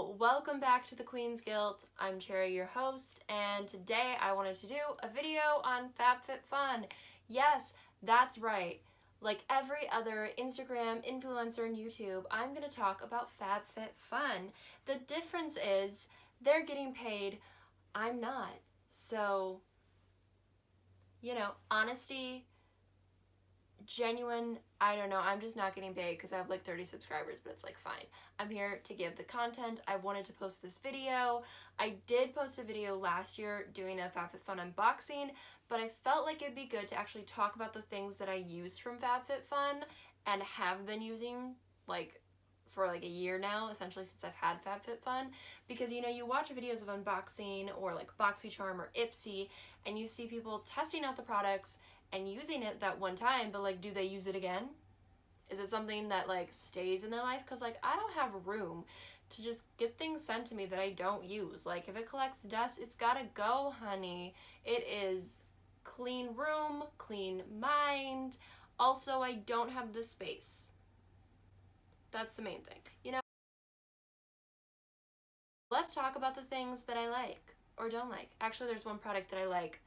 Hello, welcome back to the Queen's Guilt. I'm Cherry, your host, and today I wanted to do a video on FabFitFun. Yes, that's right. Like every other Instagram influencer and YouTube, I'm going to talk about FabFitFun. The difference is they're getting paid, I'm not. So, honesty, genuine, I don't know, I'm just not getting paid because I have like 30 subscribers, but it's like fine. I'm here to give the content. I wanted to post this video. I did post a video last year doing a FabFitFun unboxing, but I felt like it'd be good to actually talk about the things that I used from FabFitFun and have been using for a year now, essentially since I've had FabFitFun, because you watch videos of unboxing or like BoxyCharm or Ipsy and you see people testing out the products and using it that one time, but do they use it again? Is it something that stays in their life? Because I don't have room to just get things sent to me that I don't use. If it collects dust, it's gotta go, honey. It is clean room, clean mind. Also, I don't have the space. That's the main thing. Let's talk about the things that I like or don't like. Actually, there's one product that I like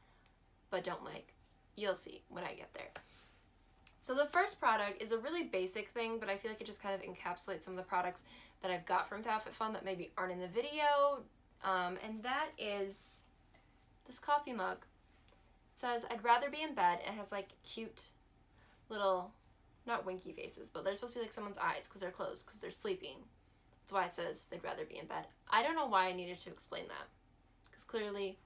but don't like. You'll see when I get there. So the first product is a really basic thing, but I feel like it just kind of encapsulates some of the products that I've got from FabFitFun that maybe aren't in the video, and that is this coffee mug. It says, "I'd rather be in bed," and it has cute little, not winky faces, but they're supposed to be someone's eyes because they're closed because they're sleeping. That's why it says they'd rather be in bed. I don't know why I needed to explain that, because clearly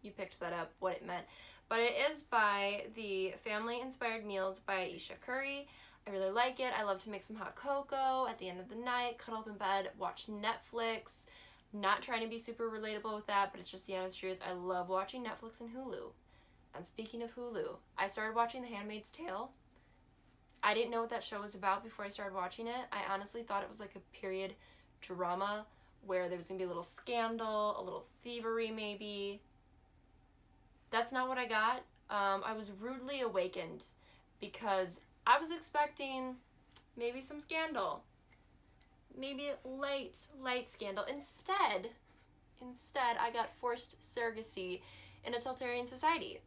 you picked that up, what it meant. But it is by the Family Inspired Meals by Aisha Curry. I really like it. I love to make some hot cocoa at the end of the night, cuddle up in bed, watch Netflix. Not trying to be super relatable with that, but it's just the honest truth. I love watching Netflix and Hulu. And speaking of Hulu, I started watching The Handmaid's Tale. I didn't know what that show was about before I started watching it. I honestly thought it was a period drama where there was going to be a little scandal, a little thievery maybe. That's not what I got. I was rudely awakened because I was expecting maybe some scandal. Maybe light scandal. Instead, I got forced surrogacy in a totalitarian society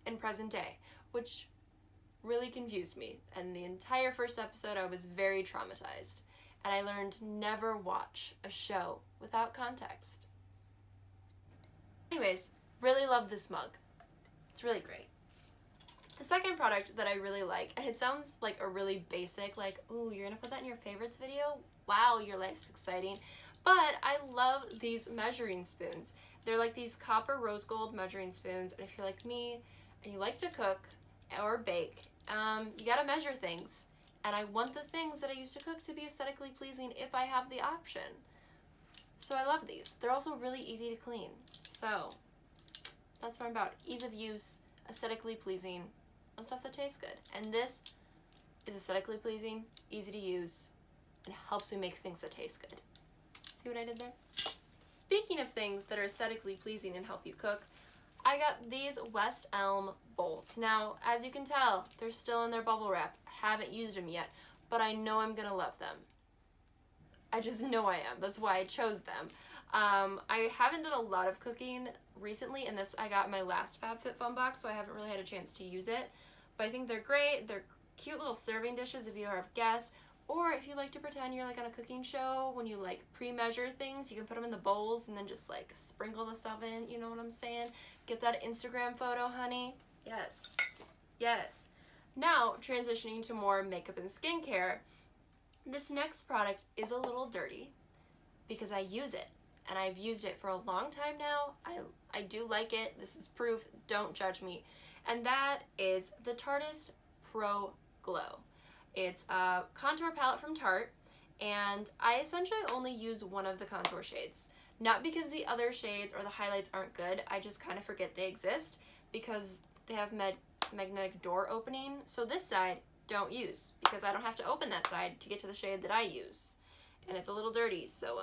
in present day, which really confused me. And the entire first episode, I was very traumatized. And I learned never watch a show without context. Anyways, really love this mug. It's really great. The second product that I really like, and it sounds like a really basic, ooh, you're gonna put that in your favorites video? Wow, your life's exciting. But I love these measuring spoons. They're these copper rose gold measuring spoons, and if you're like me and you like to cook or bake, you gotta measure things. And I want the things that I use to cook to be aesthetically pleasing if I have the option. So I love these. They're also really easy to clean. So that's what I'm about. Ease of use, aesthetically pleasing, and stuff that tastes good. And this is aesthetically pleasing, easy to use, and helps me make things that taste good. See what I did there? Speaking of things that are aesthetically pleasing and help you cook, I got these West Elm bowls. Now, as you can tell, they're still in their bubble wrap. Haven't used them yet, but I know I'm gonna love them. I just know I am. That's why I chose them. I haven't done a lot of cooking recently, and this I got in my last FabFitFun box, so I haven't really had a chance to use it. But I think they're great. They're cute little serving dishes if you have guests, or if you like to pretend you're on a cooking show, when you pre-measure things, you can put them in the bowls and then just sprinkle the stuff in, you know what I'm saying? Get that Instagram photo, honey. Yes. Yes. Now, transitioning to more makeup and skincare, this next product is a little dirty because I use it. And I've used it for a long time now. I do like it. This is proof. Don't judge me. And that is the Tarteist Pro Glow. It's a contour palette from Tarte, and I essentially only use one of the contour shades. Not because the other shades or the highlights aren't good. I just kind of forget they exist because they have magnetic door opening. So this side, don't use, because I don't have to open that side to get to the shade that I use. And it's a little dirty, so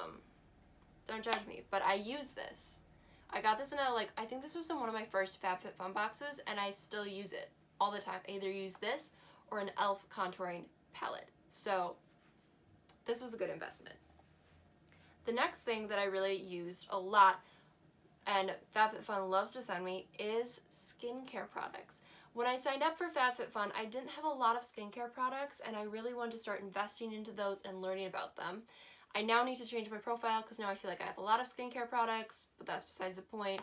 don't judge me, but I use this. I got this in I think this was in one of my first FabFitFun boxes, and I still use it all the time. I either use this or an e.l.f. contouring palette. So this was a good investment. The next thing that I really used a lot, and FabFitFun loves to send me, is skincare products. When I signed up for FabFitFun, I didn't have a lot of skincare products, and I really wanted to start investing into those and learning about them. I now need to change my profile because now I feel like I have a lot of skincare products, but that's besides the point.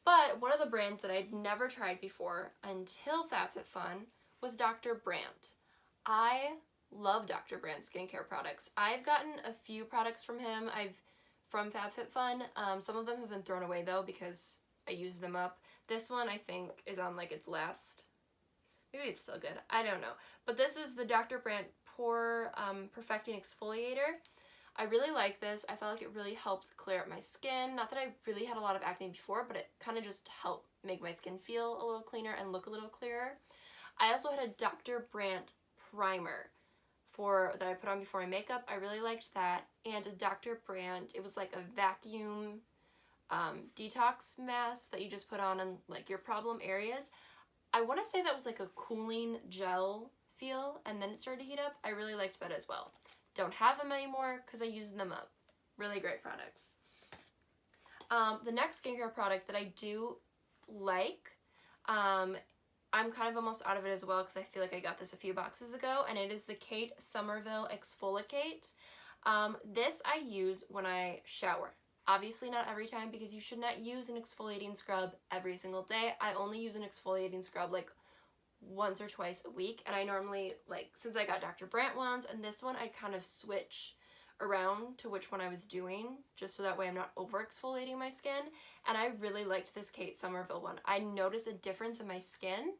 But one of the brands that I'd never tried before until FabFitFun was Dr. Brandt. I love Dr. Brandt skincare products. I've gotten a few products from him. From FabFitFun. Some of them have been thrown away though because I used them up. This one I think is on like its last, maybe it's still good, I don't know. But this is the Dr. Brandt Pore Perfecting Exfoliator. I really like this. I felt like it really helped clear up my skin. Not that I really had a lot of acne before, but it kind of just helped make my skin feel a little cleaner and look a little clearer. I also had a Dr. Brandt primer that I put on before my makeup. I really liked that. And a Dr. Brandt, it was like a vacuum detox mask that you just put on in like your problem areas. I want to say that was like a cooling gel feel, and then it started to heat up. I really liked that as well. Don't have them anymore because I used them up. Really great products. The next skincare product that I do like, I'm kind of almost out of it as well because I feel like I got this a few boxes ago, and it is the Kate Somerville Exfoliate. This I use when I shower. Obviously not every time because you should not use an exfoliating scrub every single day. I only use an exfoliating scrub like once or twice a week, and I normally, like, since I got Dr. Brandt ones and this one, I'd kind of switch around to which one I was doing, just so that way I'm not over exfoliating my skin. And I really liked this Kate Somerville one. I noticed a difference in my skin.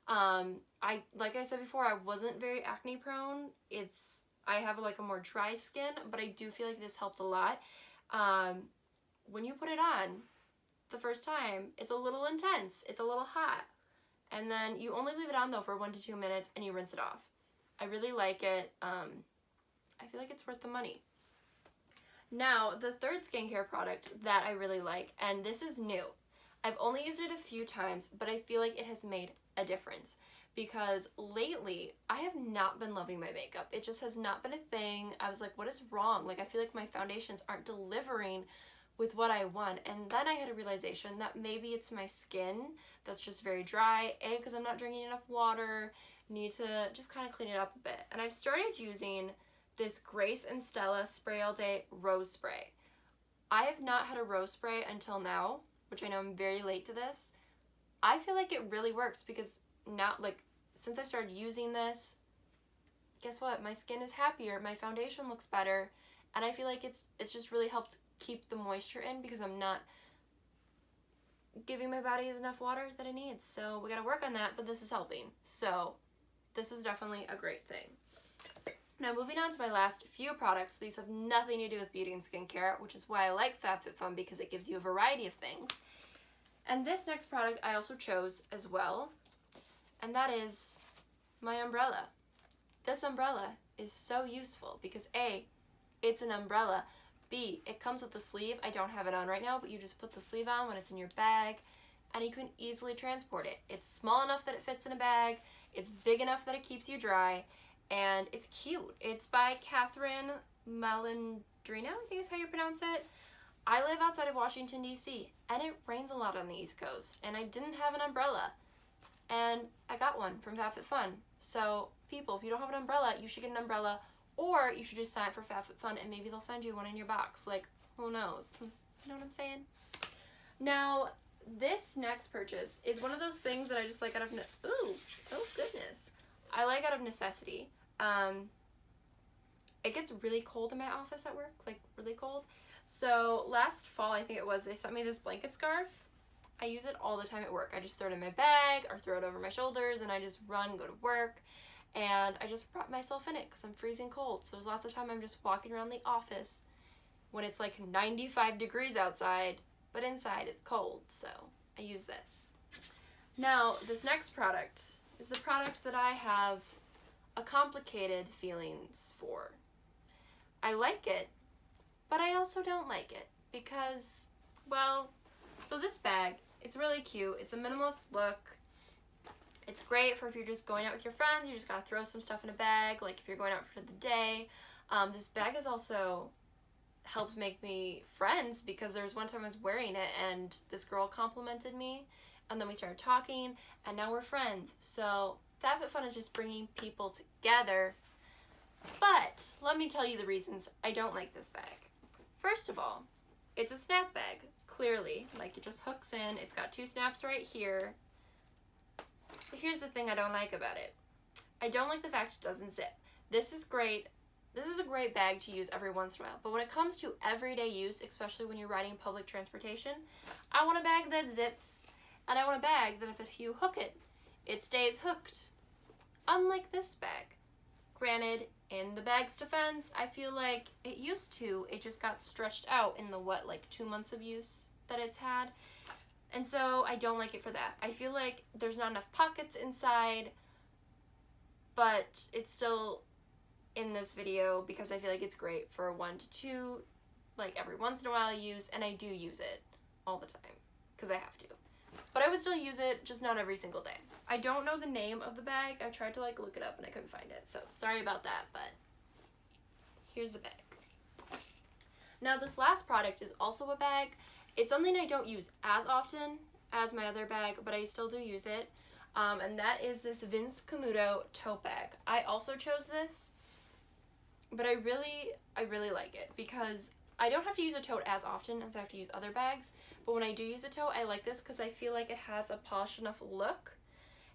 Like I said before, I wasn't very acne prone. I have like a more dry skin, but I do feel like this helped a lot. When you put it on the first time, it's a little intense, it's a little hot, and then you only leave it on though for 1 to 2 minutes and you rinse it off. I really like it. I feel like it's worth the money. Now, the third skincare product that I really like, and this is new. I've only used it a few times, but I feel like it has made a difference because lately I have not been loving my makeup. It just has not been a thing. I was like, what is wrong? Like, I feel like my foundations aren't delivering with what I want. And then I had a realization that maybe it's my skin that's just very dry, because I'm not drinking enough water, need to just kind of clean it up a bit. And I've started using this Grace and Stella Spray All Day Rose Spray. I have not had a rose spray until now, which I know I'm very late to this. I feel like it really works because now, like, since I've started using this, guess what? My skin is happier, my foundation looks better, and I feel like it's just really helped keep the moisture in because I'm not giving my body enough water that it needs. So we gotta work on that, but this is helping. So this was definitely a great thing. Now, moving on to my last few products. These have nothing to do with beauty and skincare, which is why I like FabFitFun, because it gives you a variety of things. And this next product I also chose as well, and that is my umbrella. This umbrella is so useful because A, it's an umbrella. B, it comes with a sleeve. I don't have it on right now, but you just put the sleeve on when it's in your bag, and you can easily transport it. It's small enough that it fits in a bag. It's big enough that it keeps you dry. And it's cute. It's by Catherine Malandrino, I think is how you pronounce it. I live outside of Washington, D.C., and it rains a lot on the East Coast, and I didn't have an umbrella. And I got one from FabFitFun. So, people, if you don't have an umbrella, you should get an umbrella, or you should just sign up for FabFitFun, and maybe they'll send you one in your box. Like, who knows? You know what I'm saying? Now, this next purchase is one of those things that I just like out of... Ooh, oh goodness. I like out of necessity. It gets really cold in my office at work, like really cold. So last fall, I think it was, they sent me this blanket scarf. I use it all the time at work. I just throw it in my bag or throw it over my shoulders, and I just run, go to work, and I just wrap myself in it because I'm freezing cold. So there's lots of time I'm just walking around the office when it's like 95 degrees outside, but inside it's cold, so I use this. Now, this next product is the product that I have a complicated feelings for. I like it, but I also don't like it because, well, so this bag, it's really cute. It's a minimalist look. It's great for if you're just going out with your friends, you just gotta throw some stuff in a bag, like if you're going out for the day. This bag is also helped make me friends, because there was one time I was wearing it and this girl complimented me, and then we started talking, and now we're friends. So FabFitFun is just bringing people together. But let me tell you the reasons I don't like this bag. First of all, it's a snap bag, clearly. Like, it just hooks in. It's got 2 snaps right here. But here's the thing I don't like about it. I don't like the fact it doesn't zip. This is great. This is a great bag to use every once in a while. But when it comes to everyday use, especially when you're riding public transportation, I want a bag that zips. And I want a bag that if you hook it, it stays hooked. Unlike this bag. Granted, in the bag's defense, I feel like it used to. It just got stretched out in the, like 2 months of use that it's had. And so I don't like it for that. I feel like there's not enough pockets inside, but it's still in this video because I feel like it's great for 1 to 2, like every once in a while use, and I do use it all the time because I have to. But I would still use it, just not every single day. I don't know the name of the bag. I tried to like look it up and I couldn't find it. So sorry about that, but here's the bag. Now this last product is also a bag. It's something I don't use as often as my other bag, but I still do use it. And that is this Vince Camuto tote bag. I also chose this, but I really like it because I don't have to use a tote as often as I have to use other bags, but when I do use a tote, I like this because I feel like it has a polished enough look,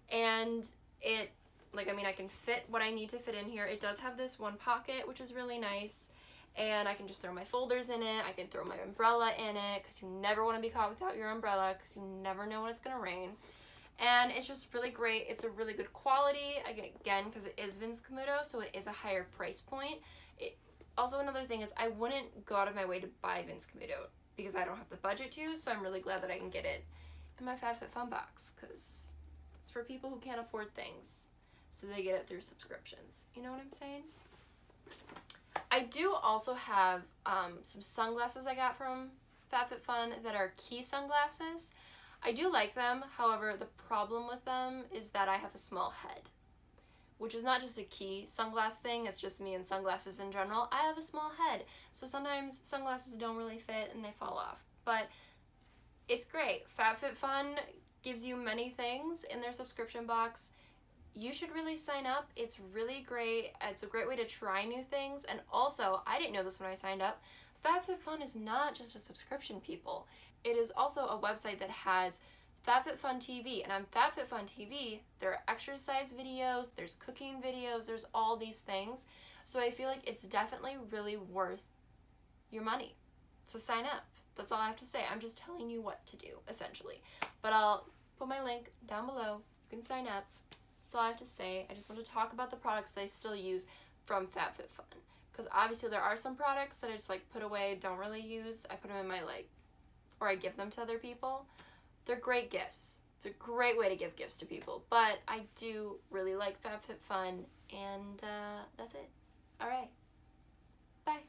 and it, like, I mean, I can fit what I need to fit in here. It does have this one pocket, which is really nice, and I can just throw my folders in it. I can throw my umbrella in it because you never want to be caught without your umbrella because you never know when it's going to rain. And it's just really great. It's a really good quality, again, because it is Vince Camuto, so it is a higher price point. Also, another thing is I wouldn't go out of my way to buy Vince Camuto because I don't have the budget to, so I'm really glad that I can get it in my FabFitFun box because it's for people who can't afford things, so they get it through subscriptions. You know what I'm saying? I do also have some sunglasses I got from FabFitFun that are key sunglasses. I do like them, however, the problem with them is that I have a small head, which is not just a key sunglass thing, it's just me and sunglasses in general. I have a small head, so sometimes sunglasses don't really fit and they fall off. But it's great. FabFitFun gives you many things in their subscription box. You should really sign up. It's really great. It's a great way to try new things. And also, I didn't know this when I signed up, FabFitFun is not just a subscription, people. It is also a website that has FabFitFun TV, and on FabFitFun TV, there are exercise videos, there's cooking videos, there's all these things. So I feel like it's definitely really worth your money. So sign up. That's all I have to say. I'm just telling you what to do, essentially. But I'll put my link down below. You can sign up. That's all I have to say. I just want to talk about the products that I still use from FabFitFun. Because obviously there are some products that I just like put away, don't really use. I put them in my or I give them to other people. They're great gifts. It's a great way to give gifts to people. But I do really like FabFitFun, and that's it. All right. Bye.